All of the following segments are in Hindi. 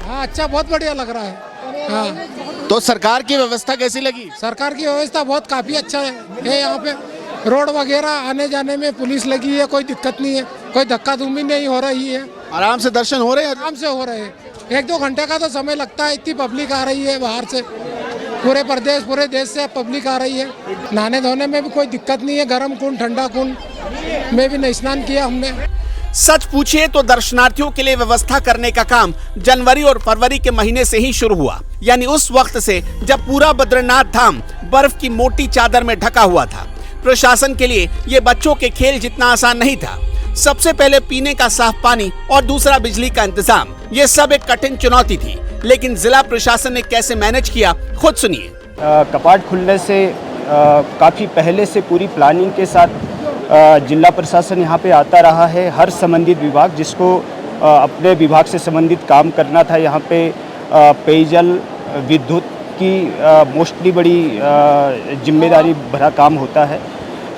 हाँ, अच्छा, बहुत बढ़िया लग रहा है। हाँ। तो सरकार की व्यवस्था कैसी लगी? सरकार की व्यवस्था बहुत काफी अच्छा है। यहाँ पे रोड वगैरह आने जाने में पुलिस लगी है, कोई दिक्कत नहीं है, कोई धक्का धुमी नहीं हो रही है। आराम से दर्शन हो रहे हैं? आराम से हो रहे हैं। 1-2 घंटे का तो समय लगता है, इतनी पब्लिक आ रही है बाहर से, पूरे देश से पब्लिक आ रही है। नहाने धोने में भी कोई दिक्कत नहीं है, गर्म कुंड ठंडा कुंड में भी स्नान किया हमने। सच पूछिए तो दर्शनार्थियों के लिए व्यवस्था करने का काम जनवरी और फरवरी के महीने से ही शुरू हुआ, यानी उस वक्त से जब पूरा बद्रीनाथ धाम बर्फ की मोटी चादर में ढका हुआ था। प्रशासन के लिए ये बच्चों के खेल जितना आसान नहीं था। सबसे पहले पीने का साफ पानी और दूसरा बिजली का इंतजाम, ये सब एक कठिन चुनौती थी, लेकिन जिला प्रशासन ने कैसे मैनेज किया, खुद सुनिए। कपाट खुलने से काफ़ी पहले से पूरी प्लानिंग के साथ जिला प्रशासन यहाँ पे आता रहा है। हर संबंधित विभाग जिसको अपने विभाग से संबंधित काम करना था, यहाँ पे पेयजल विद्युत की मोस्टली बड़ी जिम्मेदारी भरा काम होता है।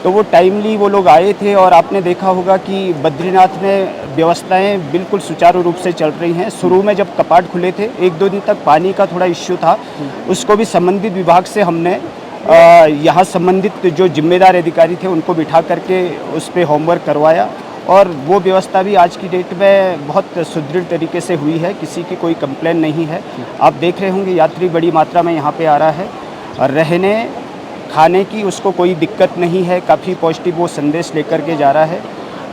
तो वो टाइमली वो लोग आए थे और आपने देखा होगा कि बद्रीनाथ में व्यवस्थाएं बिल्कुल सुचारू रूप से चल रही हैं। शुरू में जब कपाट खुले थे 1-2 दिन तक पानी का थोड़ा इश्यू था, उसको भी संबंधित विभाग से हमने यहाँ संबंधित जो जिम्मेदार अधिकारी थे उनको बिठा करके उस पर होमवर्क करवाया और वो व्यवस्था भी आज की डेट में बहुत सुदृढ़ तरीके से हुई है। किसी की कोई कंप्लेन नहीं है। आप देख रहे होंगे यात्री बड़ी मात्रा में यहाँ पे आ रहा है और रहने खाने की उसको कोई दिक्कत नहीं है। काफ़ी पॉजिटिव वो संदेश लेकर के जा रहा है।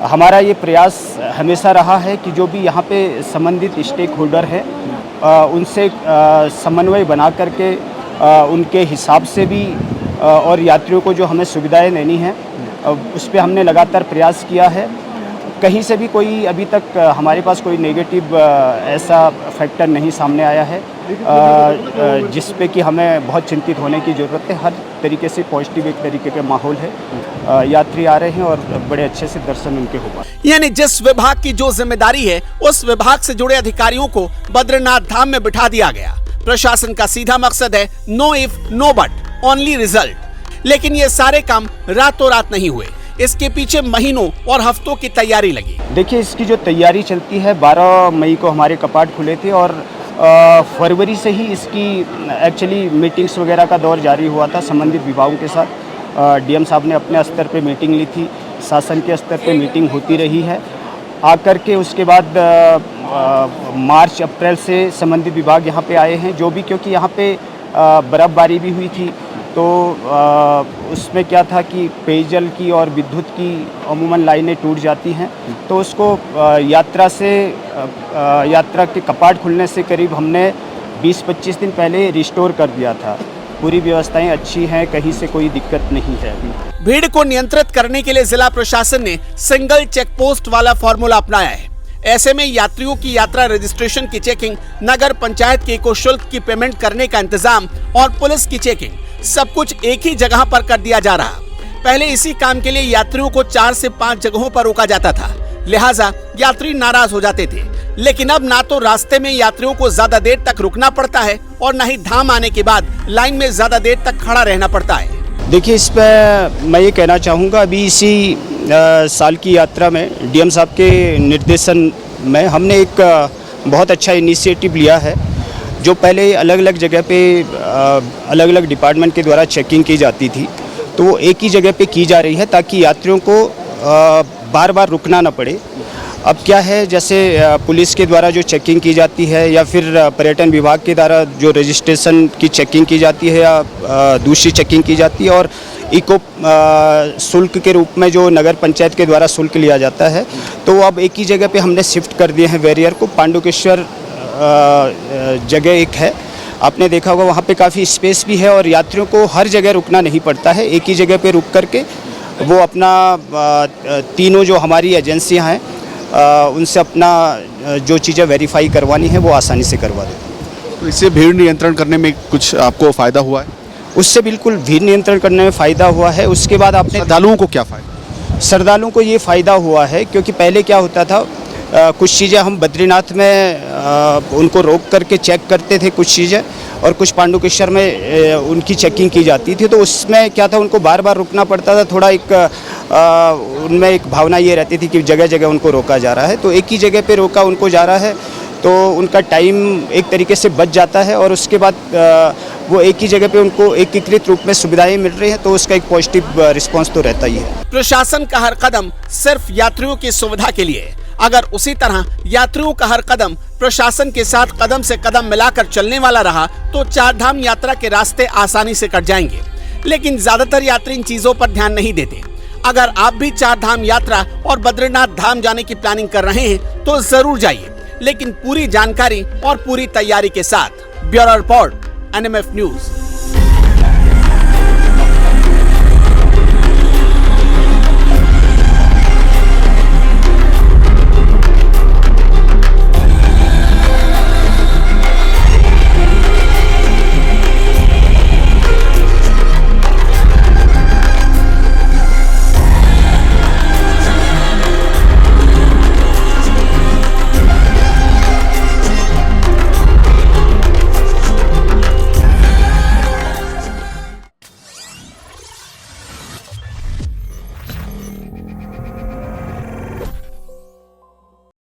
हमारा ये प्रयास हमेशा रहा है कि जो भी यहाँ पे संबंधित स्टेक होल्डर है उनसे समन्वय बना करके उनके हिसाब से भी और यात्रियों को जो हमें सुविधाएं देनी है उस पर हमने लगातार प्रयास किया है। कहीं से भी कोई अभी तक हमारे पास कोई नेगेटिव ऐसा फैक्टर नहीं सामने आया है जिस पे कि हमें बहुत चिंतित होने की ज़रूरत है। हर तरीके से पॉजिटिव एक तरीके का माहौल है। यात्री आ रहे हैं और बड़े अच्छे से दर्शन उनके हो पाए। यानी जिस विभाग की जो जिम्मेदारी है उस विभाग से जुड़े अधिकारियों को बद्रीनाथ धाम में बिठा दिया गया। प्रशासन का सीधा मकसद है no if no but, only result. लेकिन ये सारे काम रातों रात नहीं हुए, इसके पीछे महीनों और हफ्तों की तैयारी लगी। देखिए, इसकी जो तैयारी चलती है, 12 मई को हमारे कपाट खुले थे और फरवरी से ही इसकी एक्चुअली मीटिंग्स वगैरह का दौर जारी हुआ था संबंधित विभागों के साथ। डीएम साहब ने अपने स्तर पे मीटिंग ली थी, शासन के स्तर पे मीटिंग होती रही है। आकर के उसके बाद मार्च अप्रैल से संबंधित विभाग यहाँ पे आए हैं, जो भी क्योंकि यहाँ पे बर्फ़बारी भी हुई थी तो उसमें क्या था कि पेयजल की और विद्युत की अमूमन लाइनें टूट जाती हैं, तो उसको यात्रा के कपाट खुलने से करीब हमने 20-25 दिन पहले रिस्टोर कर दिया था। पूरी व्यवस्थाएं अच्छी हैं, कहीं से कोई दिक्कत नहीं है। भीड़ को नियंत्रित करने के लिए जिला प्रशासन ने सिंगल चेक पोस्ट वाला फॉर्मूला अपनाया है। ऐसे में यात्रियों की यात्रा रजिस्ट्रेशन की चेकिंग, नगर पंचायत के इको शुल्क की पेमेंट करने का इंतजाम और पुलिस की चेकिंग, सब कुछ एक ही जगह पर कर दिया जा रहा। पहले इसी काम के लिए यात्रियों को 4 से 5 जगहों पर रोका जाता था, लिहाजा यात्री नाराज हो जाते थे। लेकिन अब ना तो रास्ते में यात्रियों को ज्यादा देर तक रुकना पड़ता है और न ही धाम आने के बाद लाइन में ज्यादा देर तक खड़ा रहना पड़ता है। देखिए, इस पर मैं ये कहना चाहूँगा, अभी इसी साल की यात्रा में डीएम साहब के निर्देशन में हमने एक बहुत अच्छा इनिशिएटिव लिया है। जो पहले अलग अलग जगह पे अलग अलग डिपार्टमेंट के द्वारा चेकिंग की जाती थी, तो वो एक ही जगह पे की जा रही है ताकि यात्रियों को बार बार रुकना ना पड़े। अब क्या है, जैसे पुलिस के द्वारा जो चेकिंग की जाती है या फिर पर्यटन विभाग के द्वारा जो रजिस्ट्रेशन की चेकिंग की जाती है या दूसरी चेकिंग की जाती है, और इको शुल्क के रूप में जो नगर पंचायत के द्वारा शुल्क लिया जाता है, तो अब एक ही जगह पे हमने शिफ्ट कर दिए हैं बैरियर को। पांडुकेश्वर जगह एक है, आपने देखा होगा, वहाँ पे काफ़ी स्पेस भी है और यात्रियों को हर जगह रुकना नहीं पड़ता है। एक ही जगह पे रुक करके वो अपना तीनों जो हमारी एजेंसियाँ हैं उनसे अपना जो चीज़ें वेरीफाई करवानी है वो आसानी से करवा देते। तो इससे भीड़ नियंत्रण करने में कुछ आपको फ़ायदा हुआ है? उससे बिल्कुल भीड़ नियंत्रण करने में फ़ायदा हुआ है। उसके बाद आपने श्रद्धालुओं को क्या फ़ायदा? श्रद्धालुओं को ये फ़ायदा हुआ है क्योंकि पहले क्या होता था, कुछ चीज़ें हम बद्रीनाथ में उनको रोक करके चेक करते थे कुछ चीज़ें, और कुछ पांडुकेश्वर में उनकी चेकिंग की जाती थी। तो उसमें क्या था, उनको बार बार रुकना पड़ता था। थोड़ा एक उनमें एक भावना ये रहती थी कि जगह जगह उनको रोका जा रहा है, तो एक ही जगह पे रोका उनको जा रहा है, तो उनका टाइम एक तरीके से बच जाता है और उसके बाद वो एक ही जगह पे उनको एकीकृत रूप में सुविधाएं मिल रही हैं, तो उसका एक पॉजिटिव रिस्पॉन्स तो रहता ही है। प्रशासन का हर कदम सिर्फ यात्रियों की सुविधा के लिए। अगर उसी तरह यात्रियों का हर कदम प्रशासन के साथ कदम से कदम मिलाकर चलने वाला रहा तो चारधाम यात्रा के रास्ते आसानी से कट जाएंगे। लेकिन ज्यादातर यात्री इन चीजों पर ध्यान नहीं देते। अगर आप भी चारधाम यात्रा और बद्रीनाथ धाम जाने की प्लानिंग कर रहे हैं तो जरूर जाइए, लेकिन पूरी जानकारी और पूरी तैयारी के साथ। Bureau report, NMF news.